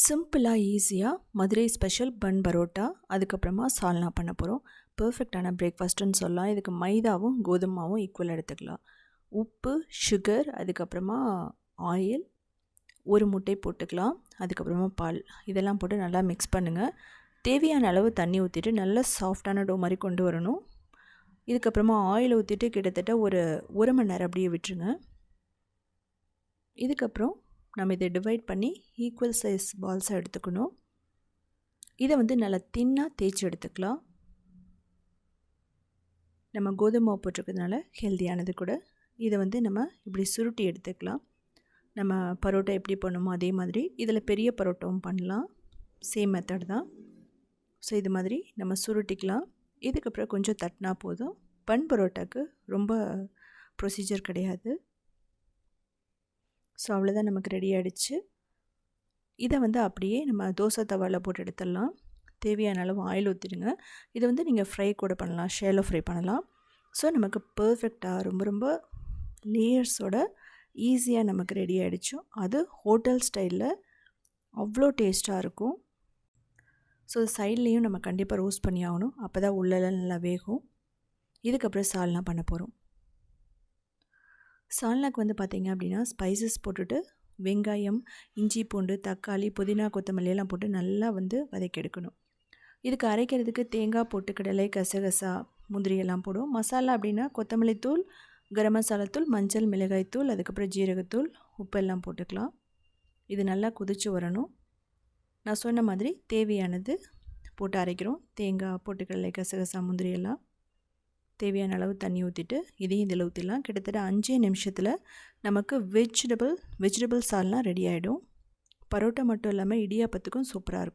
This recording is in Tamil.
சிம்பிளாக ஈஸியாக மதுரை ஸ்பெஷல் பன் பரோட்டா, அதுக்கப்புறமா சால்னா பண்ண போகிறோம். பெர்ஃபெக்டான பிரேக்ஃபாஸ்ட்டுன்னு சொல்லலாம். இதுக்கு மைதாவும் கோதுமாவும் ஈக்குவல் எடுத்துக்கலாம். உப்பு, சுகர், அதுக்கப்புறமா ஆயில், ஒரு முட்டை போட்டுக்கலாம். அதுக்கப்புறமா பால், இதெல்லாம் போட்டு நல்லா மிக்ஸ் பண்ணுங்கள். தேவையான அளவு தண்ணி ஊற்றிட்டு நல்லா சாஃப்டான டோ மாதிரி கொண்டு வரணும். இதுக்கப்புறமா ஆயில் ஊற்றிட்டு கிட்டத்தட்ட ஒரு மணி நேரம் அப்படியே விட்டுருங்க. இதுக்கப்புறம் நம்ம இதை டிவைட் பண்ணி ஈக்குவல் சைஸ் பால்ஸாக எடுத்துக்கணும். இதை நல்லா தின்னாக தேய்ச்சி எடுத்துக்கலாம். நம்ம கோதுமை போட்டிருக்கிறதுனால ஹெல்த்தியானது கூட. இதை நம்ம இப்படி சுருட்டி எடுத்துக்கலாம். நம்ம பரோட்டா எப்படி பண்ணுமோ அதே மாதிரி இதில் பெரிய பரோட்டாவும் பண்ணலாம். சேம் மெத்தட் தான். ஸோ இது மாதிரி நம்ம சுருட்டிக்கலாம். இதுக்கப்புறம் கொஞ்சம் தட்டினா போதும். பன் பரோட்டாவுக்கு ரொம்ப ப்ரொசீஜர் கிடையாது. ஸோ அவ்வளோதான், நமக்கு ரெடி ஆகிடுச்சு. இதை அப்படியே நம்ம தோசை தவாவில் போட்டு எடுத்துடலாம். தேவையான அளவு ஆயில் ஊற்றிடுங்க. இதை நீங்கள் ஃப்ரை கூட பண்ணலாம், ஷேலோ ஃப்ரை பண்ணலாம். ஸோ நமக்கு பர்ஃபெக்டாக ரொம்ப ரொம்ப லேயர்ஸோட ஈஸியாக நமக்கு ரெடி ஆகிடுச்சோம். அது ஹோட்டல் ஸ்டைலில் அவ்வளோ டேஸ்ட்டாக இருக்கும். ஸோ சைட்லேயும் நம்ம கண்டிப்பாக ரோஸ்ட் பண்ணி ஆகணும். அப்போ தான் உள்ளெல்லாம் நல்லா வேகும். இதுக்கப்புறம் சால்னா பண்ண போகிறோம். சால்னாக்கு பார்த்திங்க அப்படின்னா ஸ்பைசஸ் போட்டுட்டு வெங்காயம், இஞ்சி, பூண்டு, தக்காளி, புதினா, கொத்தமல்லி எல்லாம் போட்டு நல்லா வதக்கி எடுக்கணும். இதுக்கு அரைக்கிறதுக்கு தேங்காய், பொட்டுக்கடலை, கசகசா, முந்திரி எல்லாம் போடும். மசாலா அப்படின்னா கொத்தமல்லி தூள், கரம் மசாலா தூள், மஞ்சள், மிளகாய் தூள், அதுக்கப்புறம் ஜீரகத்தூள், உப்பு எல்லாம் போட்டுக்கலாம். இது நல்லா கொதித்து வரணும். நான் சொன்ன மாதிரி தேவையானது போட்டு அரைக்கிறோம். தேங்காய், பொட்டுக்கடலை, கசகசா, முந்திரி எல்லாம் தேவையான அளவு தண்ணி ஊற்றிட்டு இதையும் இதில் ஊற்றிடலாம். கிட்டத்தட்ட 5 நிமிஷத்தில் நமக்கு வெஜிடபிள் சால்னா ரெடி ஆகிடும். பரோட்டா மட்டும் இல்லாமல் இடியாப்பத்துக்கும் சூப்பராக இருக்கும்.